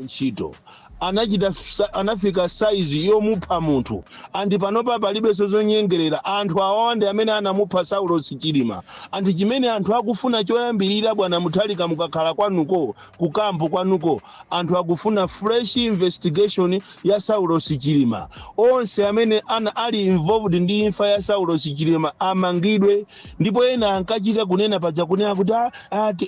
ntchito anafika saizi yomupha munthu andi panopa palibe zozonyengerera anthu awande amene anamupha Saulo Chilima andi chimene anthu akufuna choyambirira bwana Mutharika mukakhala kwanuko kukampo kwanuko anthu akufuna fresh investigation ya Saulo Chilima onse amene ali involved ndi imfa ya Saulo Chilima amangidwe ndipo ena ankachita kunena paja kunena kuti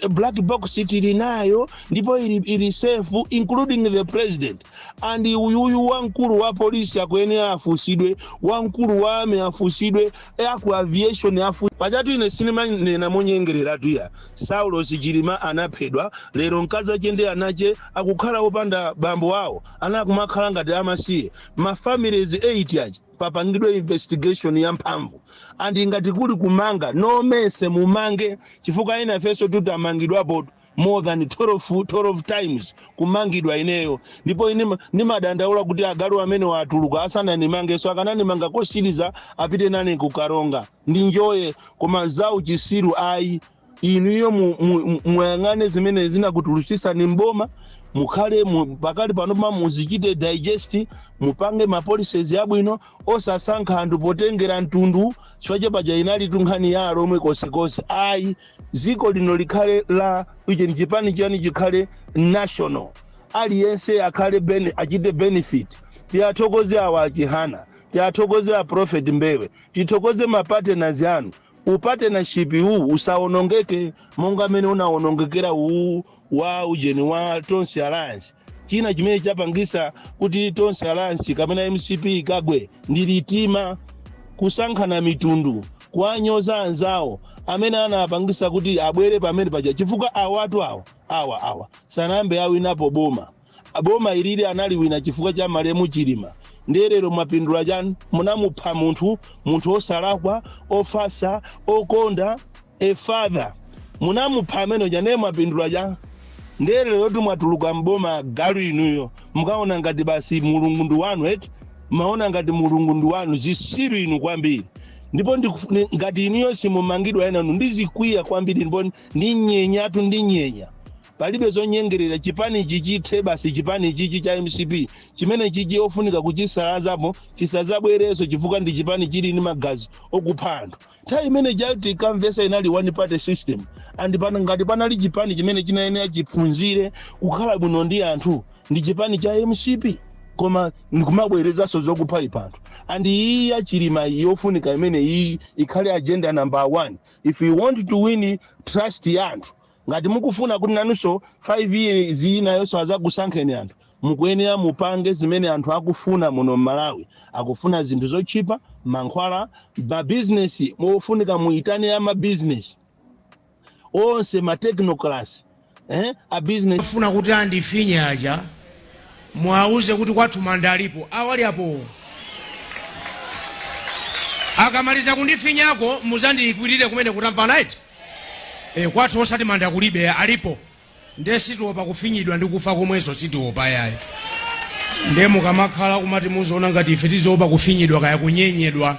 black box tili nayo ndipo ili safe including the president and uyuyu wamkulu wa polisi akuyenera afusidwe wamkulu wa ame afusidwe aku aviation afu pachatu ine sinema nena monyengerera tuya Saulo Chilima anaphedwa lero mkazi achende anache akukhala opanda bambo wawo anakumakhala ngati amasiye ma families 8 achi papangidwe investigation ya mphamvu andi ngati kuli kumanga no mese mumange chifukwa ina feso tuti amangidwapo more than 12 times kumangidwa ineyo ndipo ine nimadandaula kuti agalu amene watuluka asana nimange so akanani manga kosiriza apite nane kukaronga ndi njoye koma zau chisiru ayi inuyo muyang'ane zimene zinakutulutsisa ni mboma mukhale pakali panopa muzichite digest mupange ma policies yabwino osasankha anthu potengera mtundu chwache paja inali tunkhani ya Rome kosekose ayi ziko lino likhale la uje Japan chani chikhale national aliyense akhale achite benefit tiyathokoze awa chihana tiyathokoze a Prophet Mbewe tithokoze ma partners anu upartnership huu usaonongeke monga amene unaonongekera huu wa ujeni wa Tonsi Alliance china chimene chapangisa kuti Tonsi Alliance kamena MCP ikagwe ndilitima kusankhana mitundu kuanyoza anzawo amene anapangisa kuti abwere pamene paja chifukwa awatu awa sanambe awinapo boma ilili analiwina chifukwa cha Malemu Chilima nderero mapindula jani munamupha munthu osalakwa ofasa okonda a father munamupha amene jane mapindula jani nderero tumwatuluka mboma galu inuyo mukaona ngati basi mulungu ndi wanu eti maona ngati mulungu ndi wanu zisiru inu kwambiri ndipo ngati inuyo simumangidwa ena ndizikwiya kwambiri ndipo ndinyenyatu ndinyenya palibe zonyengerera chipani chichithe basi chipani chichi cha MCP chimene chichi ofunika kuchisalazapo chisazabwereso chifukwa ndi chipani chili ni magazi okupha anthu nthawi imene jati kamvesa inali one party system andi pana ngati panali chipani chimene chinayenera chiphunzire kukhala bwino ndi anthu ndi chipani cha MCP koma ndikumabwerezaso zokupha ipanthu andi iyi ya Chilima yofunika imene iyi ikhale agenda number 1 if you want to win trust ya anthu ngati mukufuna kuti nanunso 5 years inayonso azakusankheni anthu mukuyenera mupange zimene anthu akufuna muno Malawi akufuna zinthu zochipa mankhwala ma business mofunika muitane ama business onse ma technoclass a business afuna kuti andifinye aja mwauze kuti kwathu manda alipo awali apo akamaliza kundifinyako muzandiyikwirire kumene kutampa night kwathu osati manda kulibe alipo nde sitiopa kufinyidwa ndi kufa komweso sitiopa yayi nde mukamakhala kumati muzoona ngati ife tiziopa kufinyidwa kaya kunyenyedwa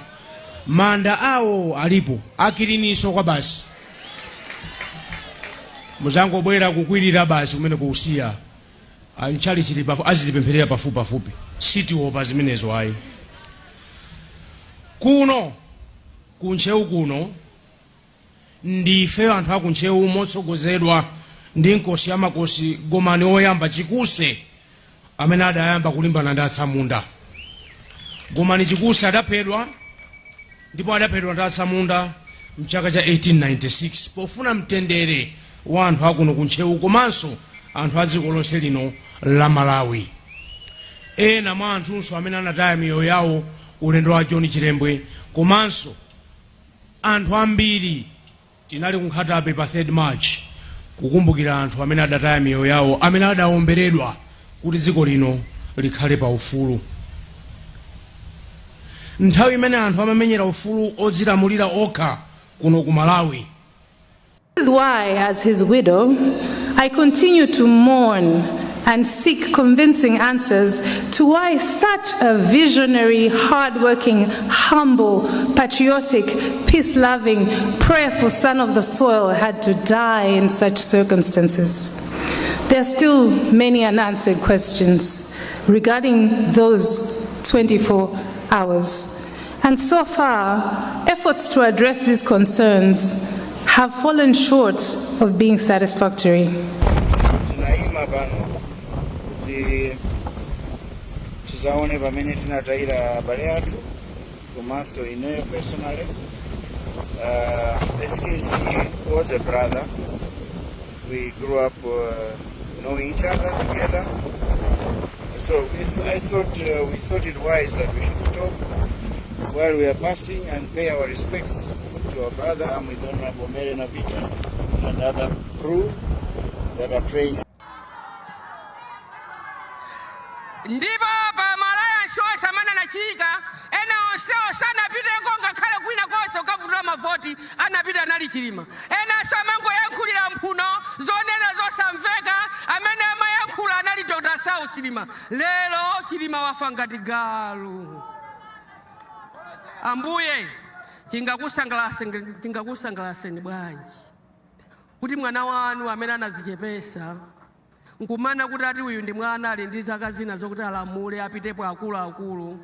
manda awo alipo akiliniso kwa basi muzangobwera kukwirira basi kumene kuusiya anchali chili azilipempherera pafupi sitiopa zimenezo ayi kuno kunchewu kuno ndife anthu akunchewu motsogozedwa ndi nkosi amakosi Gomani oyamba Chikuse amene adayamba kulimbana ndi Atsamunda. Gomani Chikuse adaphedwa ndipo adaphedwa ndi Atsamunda mchaka cha 1896 pofuna mtendere wa anthu akuno kunchewu komanso anthu a dziko lonse lino la Malawi. Ena mwa anthunso amene anataya miyoyo yawo ulendo wa John Chilembwe komanso anthu ambiri tinali kunkhatabe pa 3 March kukumbukira anthu amene adataya miyoyo yawo amene adaomberedwa kuti dziko lino likhale pa ufulu. Nthawi imene anthu amamenyera ufulu odzilamulira okha kuno ku Malawi. This is why, as his widow, I continue to mourn and seek convincing answers to why such a visionary, hard-working, humble, patriotic, peace-loving, prayerful son of the soil had to die in such circumstances. There are still many unanswered questions regarding those 24 hours. And so far, efforts to address these concerns have fallen short of being satisfactory. Tinaima pano kuti tizaone pamene tinatayira abale athu komanso ineyo personally. This case was a brother. We grew up knowing each other together. So we thought it wise that we should stop while we are passing and pay our respects to our brother. I'm with Honorable Mary Navita and other crew that are praying. Ndipo pa Malawians osamana na chika ena onsewo sanapite konga khale kwina konse ukavutira mavoti anapita nali chilima ena samango yankhulira mphuno zonena zosamveka amene amayankhula anali Dr. Sau Chilima. Lero Chilima wafa ngati galu. Ambuye chingakusangalaseni bwanji kuti mwana wanu amene anadzichepesa nkumana kuti ati uyu ndi mwana ali ndi zaka zina zokuti alamule apitepo akuluakulu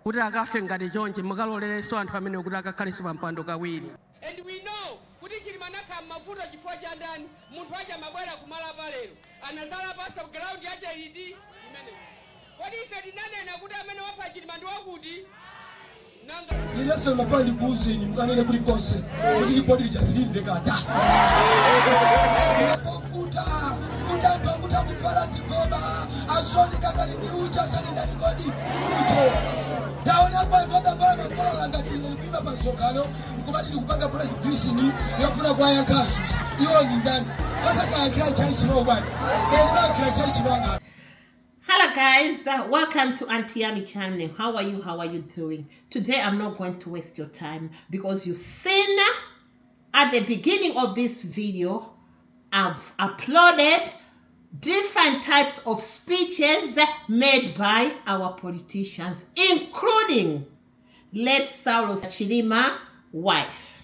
kuti akafe ngati chonje mukalolereso anthu amene kuti akakhalenso pa mpando kawiri. And we know kuti Chilima nakha mavuto chifukwa cha ndani munthu aja mabwera kumalapa lero anazala pasa ground yaja iti imene kodi ife tinanena kuti amene wapha Chilima ndi wakuti Ileso mafandi kuzini mkanene kuli konse kuti lipoti lijasilinde kata kuta kupala zikoba azoni kakali ni uja sani ndani kodi ujo taone hapa mpaka vana mkola langatini nipima pansokano mkubati nikupanga press dressing yofuna kwa ya kansu iyo ni ndani kasa kakira chai chinoba kakira chai chinoba. Hello guys, welcome to Auntie Yami channel. How are you doing? Today I'm not going to waste your time because you've seen at the beginning of this video I've uploaded different types of speeches made by our politicians, including late Saulos Chilima wife.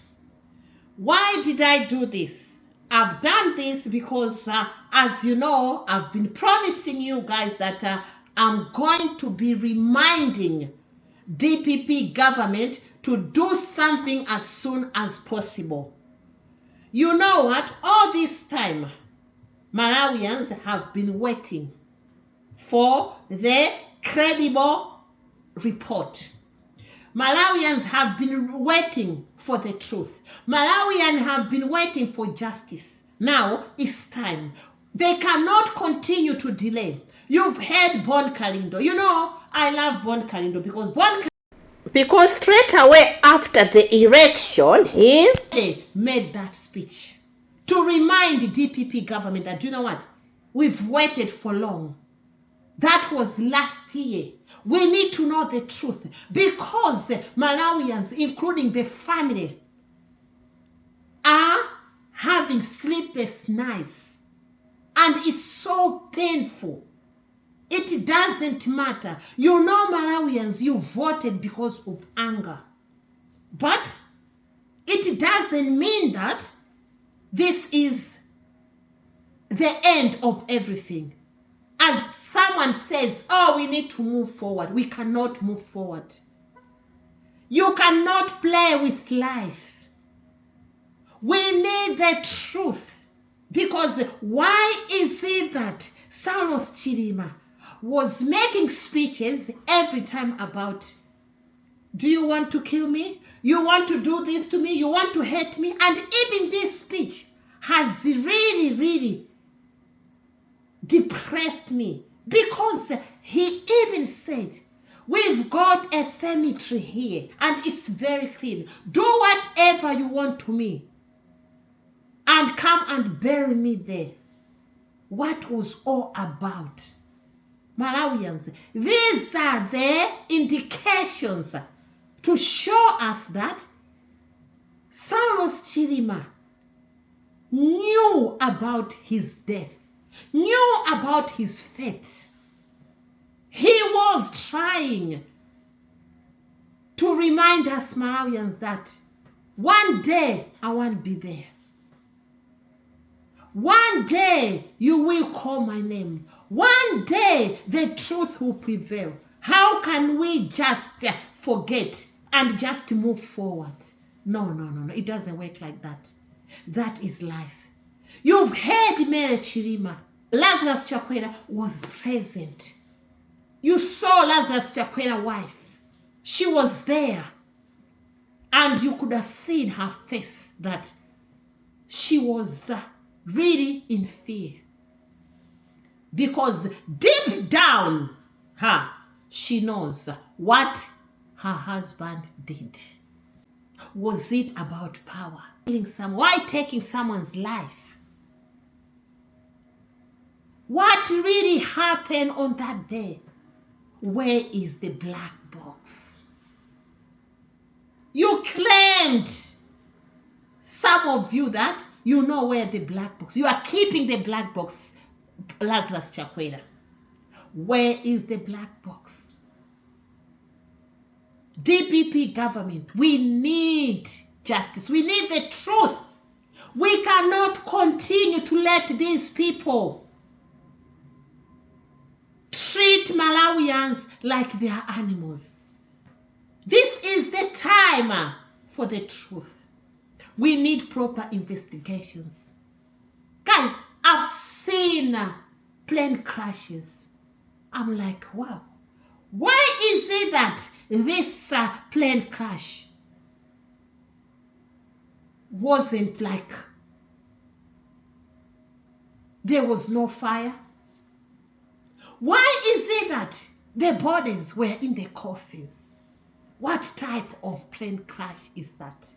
Why did I do this? I've done this because, as you know, I've been promising you guys that I'm going to be reminding DPP government to do something as soon as possible. You know what? All this time, Malawians have been waiting for the credible report. Malawians have been waiting for the truth. Malawians have been waiting for justice. Now it's time. They cannot continue to delay. You've heard Bon Kalindo. You know, I love Bon Kalindo because straight away after the election, he made that speech to remind the DPP government that, you know what, we've waited for long. That was last year. We need to know the truth because Malawians, including the family, are having sleepless nights. And it's so painful. It doesn't matter. You know, Malawians, you voted because of anger. But it doesn't mean that this is the end of everything. As someone says, oh, we need to move forward. We cannot move forward. You cannot play with life. We need the truth. Because why is it that Saulos Chilima was making speeches every time about, do you want to kill me? You want to do this to me? You want to hate me? And even this speech has really depressed me, because he even said, we've got a cemetery here and it's very clean. Do whatever you want to me and come and bury me there. What was all about? Malawians, these are the indications to show us that Saulos Chilima knew about his death, knew about his fate. He was trying to remind us Malawians that one day I want to be there. One day you will call my name. One day the truth will prevail. How can we just forget and just move forward? No. It doesn't work like that. That is life. You've heard Mary Chirima. Lazarus Chakwera was present. You saw Lazarus Chakwera's wife. She was there. And you could have seen her face that she was really in fear. Because deep down, she knows what her husband did. Was it about power? Why taking someone's life? What really happened on that day? Where is the black box? You claimed, some of you, that you know where the black box. You are keeping the black box, Lazarus Chakwera. Where is the black box? DPP government, we need justice. We need the truth. We cannot continue to let these people treat Malawians like they are animals. This is the time for the truth. We need proper investigations. Guys, I've seen plane crashes. I'm like, wow. Why is it that this plane crash wasn't like there was no fire? Why is it that the bodies were in the coffins? What type of plane crash is that?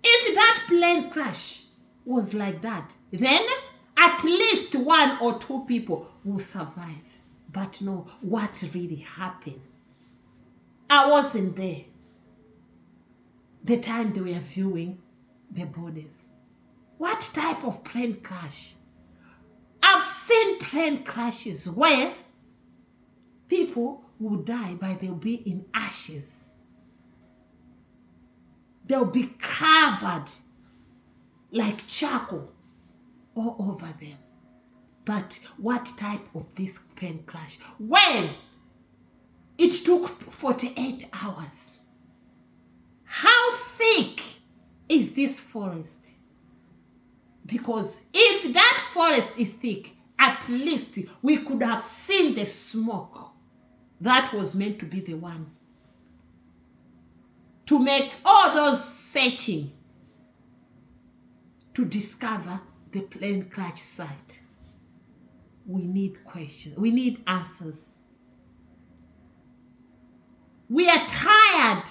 If that plane crash was like that, then at least 1 or 2 people will survive. But no, what really happened? I wasn't there the time they were viewing the bodies. What type of plane crash? I've seen plane crashes where people will die, but they'll be in ashes. They'll be covered like charcoal all over them. But what type of this plane crash? When it took 48 hours. How thick is this forest? Because if that forest is thick, at least we could have seen the smoke. That was meant to be the one to make all those searching to discover the plane crash site. We need questions. We need answers. We are tired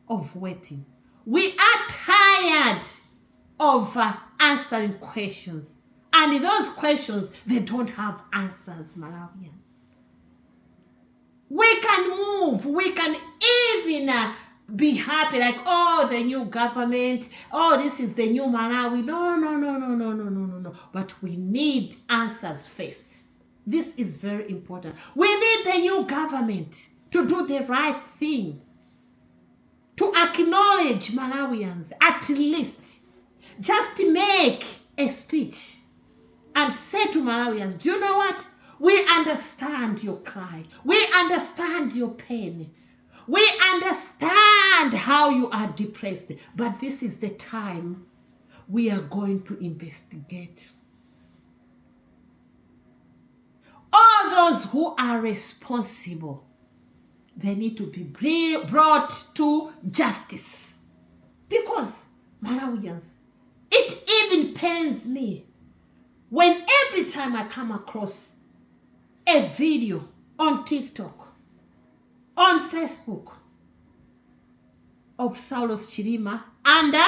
of waiting. We are tired of answering questions. And those questions, they don't have answers, Malawian. We can move. We can even be happy like, oh, the new government. Oh, this is the new Malawi. No. But we need answers first. This is very important. We need the new government to do the right thing. To acknowledge Malawians, at least. Just make a speech and say to Malawians, do you know what? We understand your cry. We understand your pain. We understand how you are depressed. But this is the time we are going to investigate. All those who are responsible, they need to be brought to justice. Because, Malawians, it even pains me when every time I come across a video on TikTok, on Facebook, of Saulos Chirima under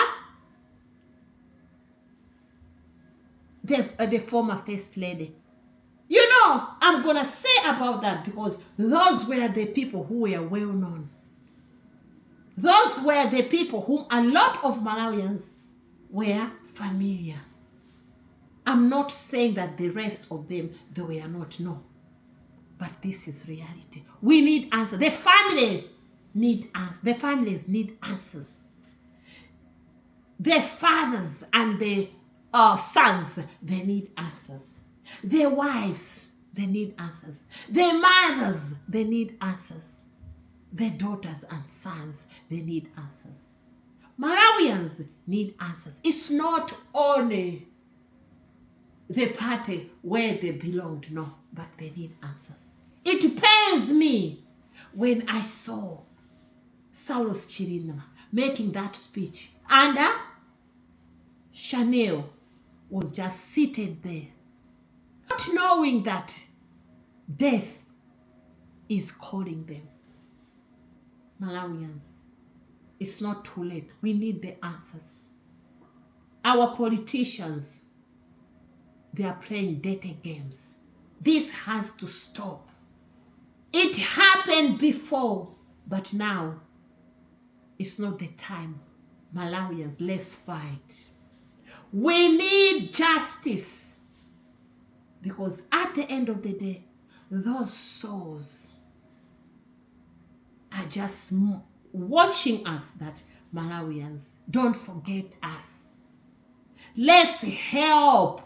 the former First Lady. You know, I'm going to say about that because those were the people who were well known. Those were the people whom a lot of Malawians were familiar. I'm not saying that the rest of them, they were not, no. But this is reality. We need answers. The family need answers. The families need answers. The fathers and the sons, they need answers. Their wives, they need answers. Their mothers, they need answers. Their daughters and sons, they need answers. Malawians need answers. It's not only the party where they belonged, no, but they need answers. It pains me when I saw Saulos Chilima making that speech, and Chanel was just seated there, not knowing that death is calling them. Malawians, it's not too late. We need the answers. Our politicians, they are playing dirty games. This has to stop. It happened before, but now it's not the time. Malawians, let's fight. We need justice, because at the end of the day, those souls are just watching us, that Malawians, don't forget us. Let's help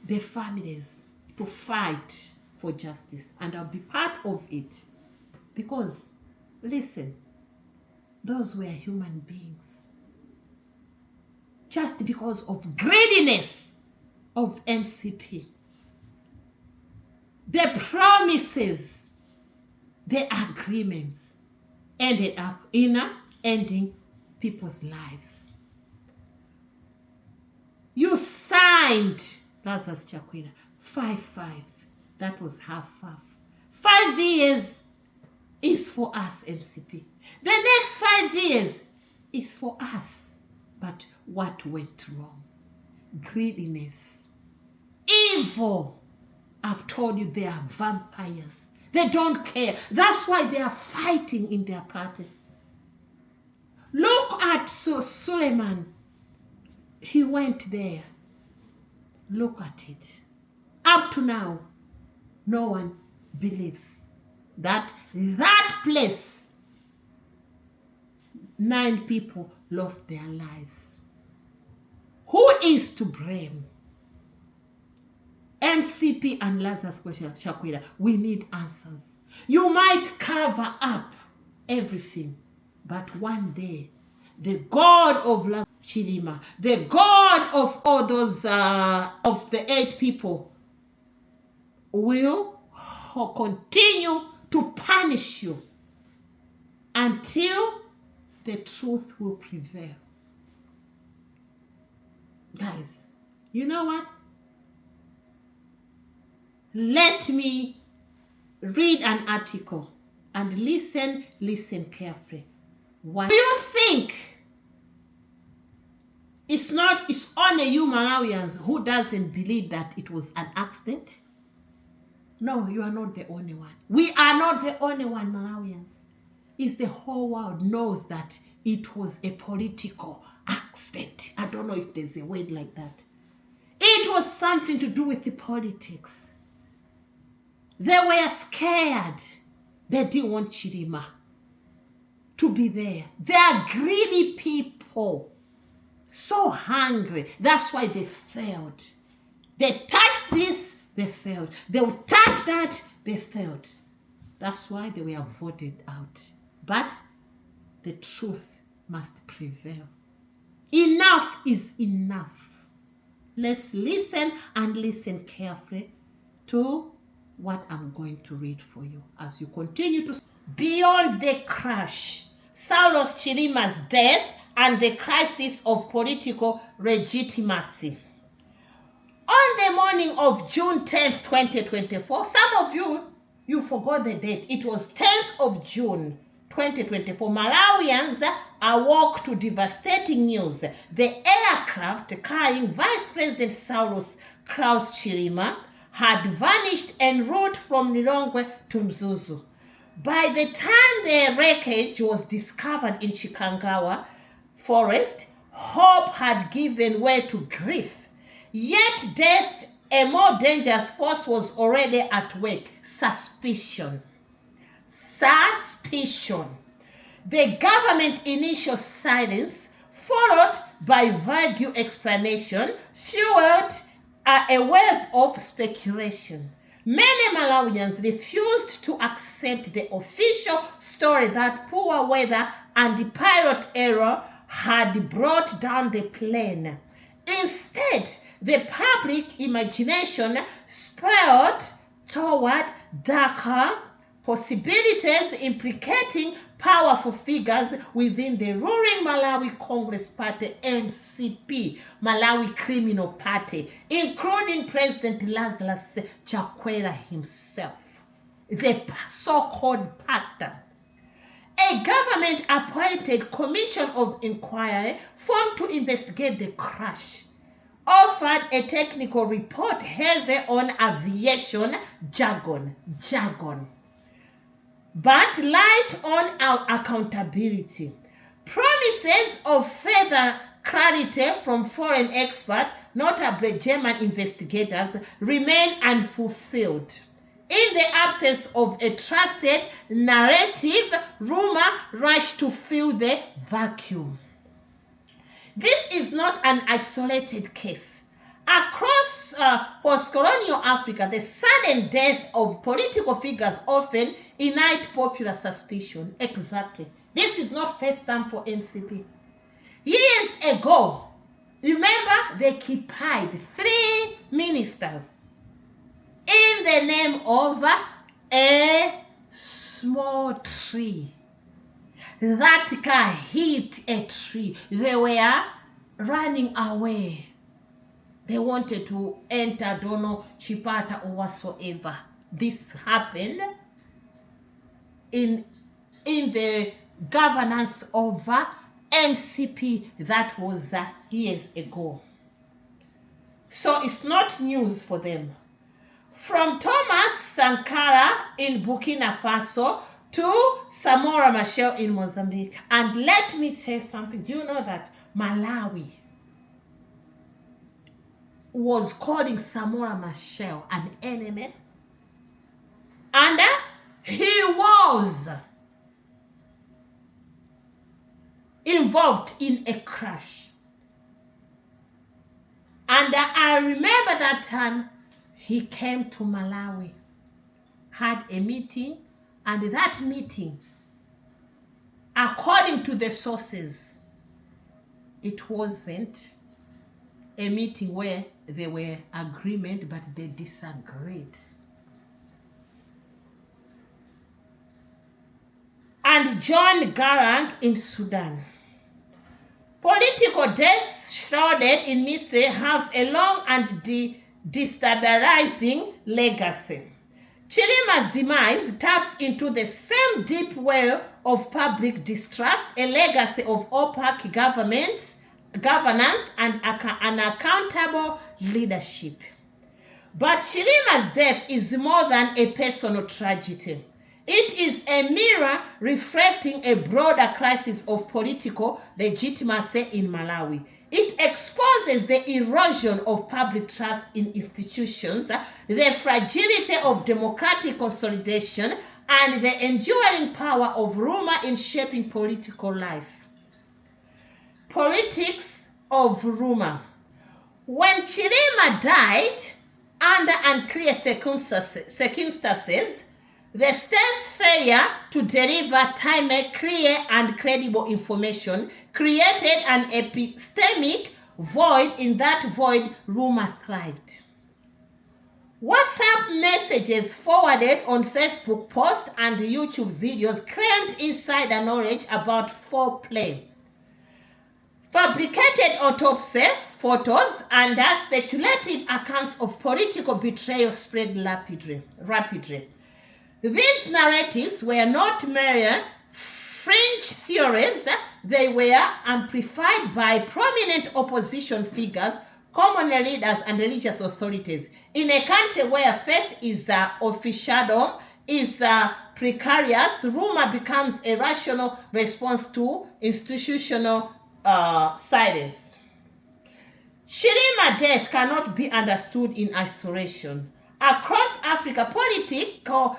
the families to fight for justice, and I'll be part of it, because listen, those were human beings. Just because of greediness of MCP, the promises, the agreements ended up in ending people's lives. You signed, Lazarus Chakwera, 5-5. That was half. 5 years is for us, MCP. The next 5 years is for us. But what went wrong? Greediness. Evil. I've told you, they are vampires. They don't care. That's why they are fighting in their party. Look at Suleiman. He went there. Look at it. Up to now, no one believes that place, 9 people lost their lives. Who is to blame? MCP and Lazarus Chakwera, we need answers. You might cover up everything, but one day, the God of Lazarus Chilima, the God of all those, of the 8 people, will continue to punish you until the truth will prevail. Guys, you know what? Let me read an article and listen carefully. What do you think? It's only you Malawians who doesn't believe that it was an accident. No, you are not the only one. We are not the only one, Malawians. It's the whole world knows that it was a political accident. I don't know if there's a word like that. It was something to do with the politics. They were scared. They didn't want Chilima to be there. They are greedy people. So hungry. That's why they failed. They touched this, they failed. They would touch that, they failed. That's why they were voted out. But the truth must prevail. Enough is enough. Let's listen and listen carefully to what I'm going to read for you as you continue to. Beyond the crash, Saulos Chilima's death and the crisis of political legitimacy. On the morning of June 10th, 2024, some of you forgot the date. It was 10th of June, 2024. Malawians awoke to devastating news. The aircraft carrying Vice President Saulos Klaus Chilima had vanished en route from Lilongwe to Mzuzu. By the time the wreckage was discovered in Chikangawa forest, hope had given way to grief. Yet death, a more dangerous force, was already at work. Suspicion. The government initial silence followed by vague explanation, fueled a wave of speculation. Many Malawians refused to accept the official story that poor weather and pilot error had brought down the plane. Instead, the public imagination spiraled toward darker possibilities implicating powerful figures within the ruling Malawi Congress Party, MCP, Malawi Criminal Party, including President Lazarus Chakwera himself, the so-called pastor. A government-appointed commission of inquiry formed to investigate the crash offered a technical report heavy on aviation jargon, but light on our accountability. Promises of further clarity from foreign experts, notably German investigators, remain unfulfilled. In the absence of a trusted narrative, rumor rushed to fill the vacuum. This is not an isolated case. Across post-colonial Africa, the sudden death of political figures often ignite popular suspicion. Exactly. This is not first time for MCP. Years ago, remember, they kidnapped 3 ministers in the name of a small tree. That car hit a tree. They were running away. They wanted to enter Dono, Chipata, or whatsoever. This happened in the governance of MCP. That was years ago. So it's not news for them. From Thomas Sankara in Burkina Faso to Samora Machel in Mozambique. And let me tell you something. Do you know that Malawi was calling Samora Machel an enemy? And he was involved in a crash. And I remember that time he came to Malawi, had a meeting, and that meeting, according to the sources, it wasn't a meeting where there were agreement, but they disagreed. And John Garang in Sudan. Political deaths shrouded in mystery have a long and destabilizing legacy. Chirima's demise taps into the same deep well of public distrust, a legacy of opaque governance and unaccountable leadership. But Chirima's death is more than a personal tragedy. It is a mirror reflecting a broader crisis of political legitimacy in Malawi. It exposes the erosion of public trust in institutions, the fragility of democratic consolidation, and the enduring power of rumor in shaping political life. Politics of rumor. When Chirima died under unclear circumstances, the state's failure to deliver timely, clear, and credible information created an epistemic void. In that void, rumor thrived. WhatsApp messages forwarded on Facebook posts and YouTube videos claimed insider knowledge about foreplay. Fabricated autopsy photos and speculative accounts of political betrayal spread rapidly. These narratives were not mere fringe theories, they were amplified by prominent opposition figures, common leaders, and religious authorities. In a country where faith is officialdom, is precarious, rumor becomes a rational response to institutional silence. Chirima death cannot be understood in isolation. Across Africa, political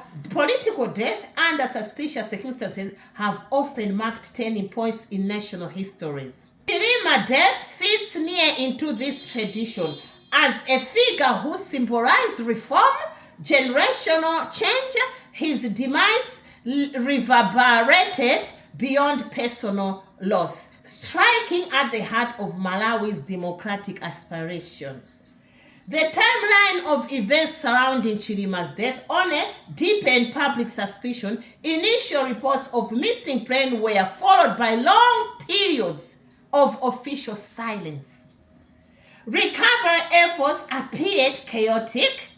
death under suspicious circumstances have often marked turning points in national histories. Chirima Chilima death fits near into this tradition as a figure who symbolized reform, generational change. His demise reverberated beyond personal loss, striking at the heart of Malawi's democratic aspiration. The timeline of events surrounding Chilima's death only deepened public suspicion. Initial reports of missing plane were followed by long periods of official silence. Recovery efforts appeared chaotic.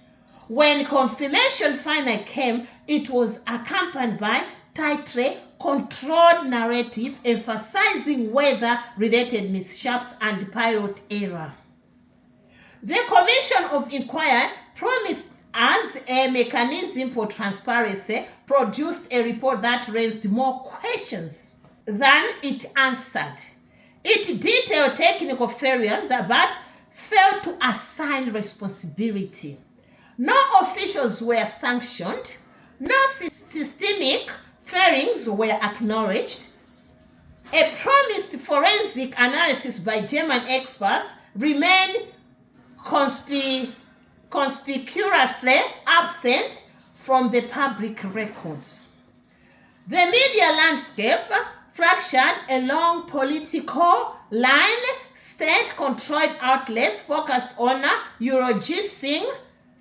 When confirmation finally came, it was accompanied by tightly controlled narrative emphasizing weather-related mishaps and pilot error. The Commission of Inquiry, promised as a mechanism for transparency, produced a report that raised more questions than it answered. It detailed technical failures but failed to assign responsibility. No officials were sanctioned. No systemic failings were acknowledged. A promised forensic analysis by German experts remained conspicuously absent from the public records. The media landscape fractured along political line. State-controlled outlets focused on eulogising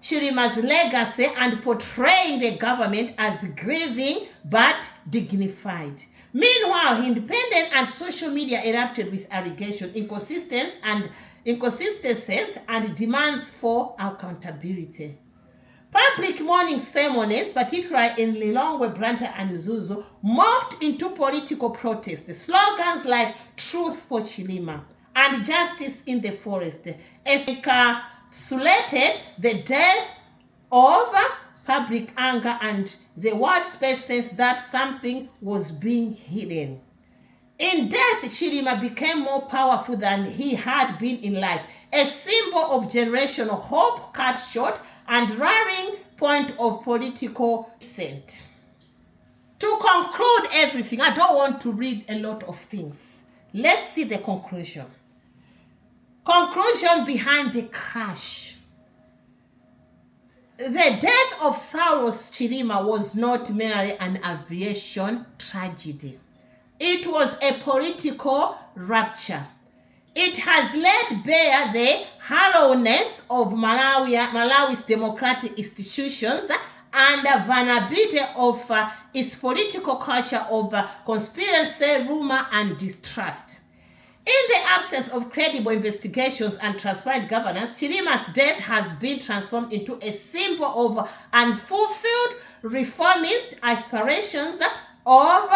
Chilima's legacy and portraying the government as grieving but dignified. Meanwhile, independent and social media erupted with allegations, inconsistencies and demands for accountability. Public mourning ceremonies, particularly in Lilongwe, Branta, and Zuzu, morphed into political protests. Slogans like "Truth for Chilima" and "Justice in the Forest" encapsulated the death of public anger, and the world space sense that something was being hidden. In death, Chilima became more powerful than he had been in life, a symbol of generational hope cut short and rallying point of political dissent. To conclude everything, I don't want to read a lot of things. Let's see the conclusion. Conclusion behind the crash. The death of Saulos Chilima was not merely an aviation tragedy. It was a political rupture. It has laid bare the hollowness of Malawi's democratic institutions and the vulnerability of its political culture of conspiracy, rumor, and distrust. In the absence of credible investigations and transparent governance, Chilima's death has been transformed into a symbol of unfulfilled reformist aspirations, of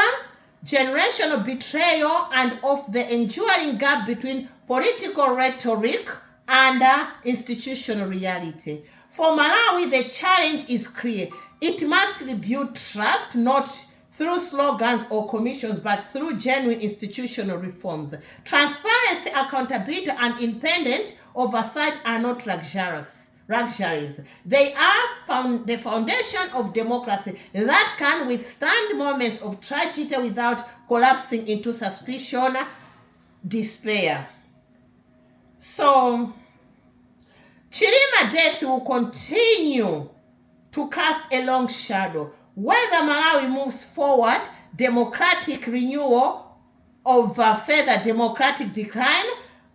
generational betrayal, and of the enduring gap between political rhetoric and institutional reality. For Malawi, the challenge is clear. It must rebuild trust, not through slogans or commissions, but through genuine institutional reforms. Transparency, accountability, and independent oversight are not luxuries. They are the foundation of democracy that can withstand moments of tragedy without collapsing into suspicion, despair. So, Chilima death will continue to cast a long shadow. Whether Malawi moves forward, democratic renewal, of further democratic decline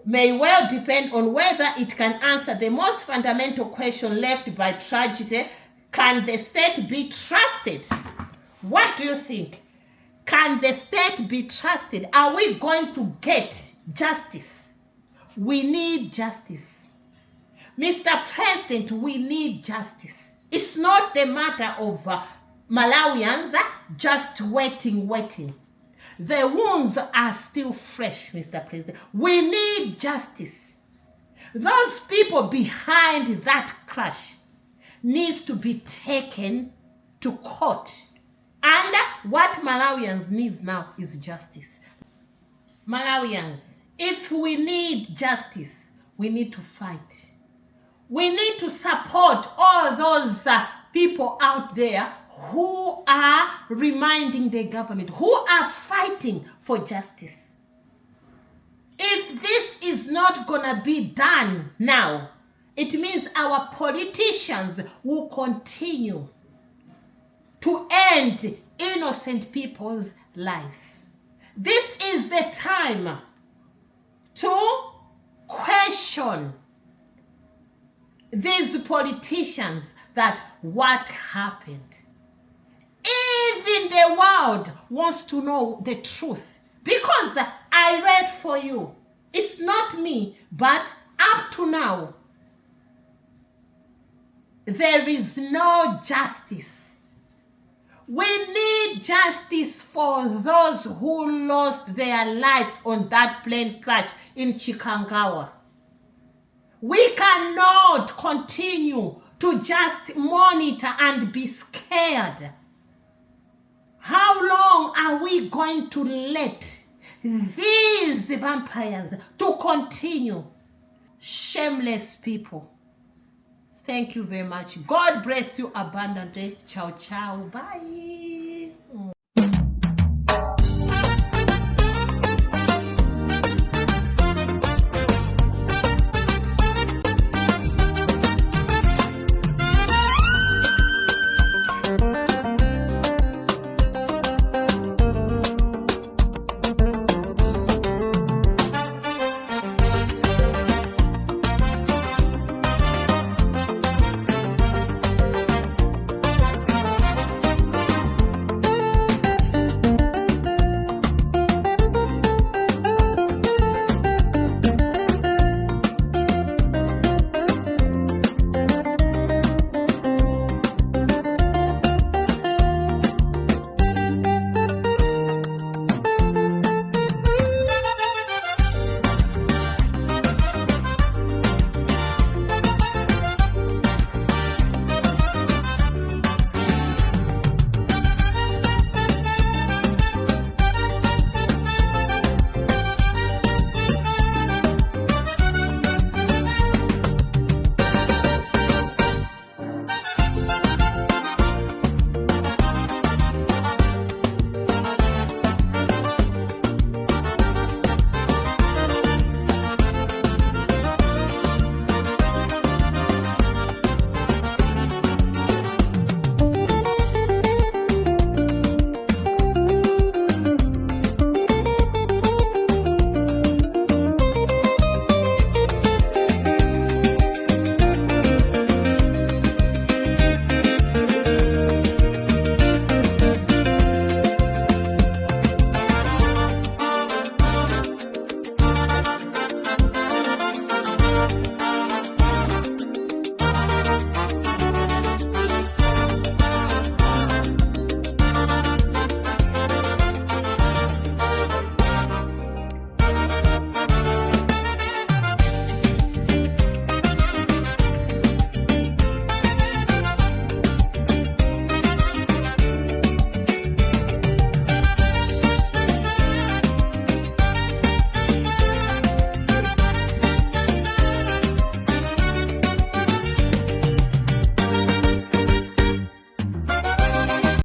may well depend on whether it can answer the most fundamental question left by tragedy: can the state be trusted? What do you think? Can the state be trusted? Are we going to get justice? We need justice. Mr. President, we need justice. It's not the matter of Malawians just waiting. The wounds are still fresh, Mr. President. We need justice. Those people behind that crash needs to be taken to court. And what Malawians need now is justice. Malawians, if we need justice, we need to fight. We need to support all those people out there who are reminding the government, who are fighting for justice. If this is not gonna be done now, it means our politicians will continue to end innocent people's lives. This is the time to question these politicians that what happened. Even the world wants to know the truth, because I read for you. It's not me, but up to now, there is no justice. We need justice for those who lost their lives on that plane crash in Chikangawa. We cannot continue to just monitor and be scared. How long are we going to let these vampires to continue? Shameless people. Thank you very much. God bless you abundantly. Ciao, ciao. Bye.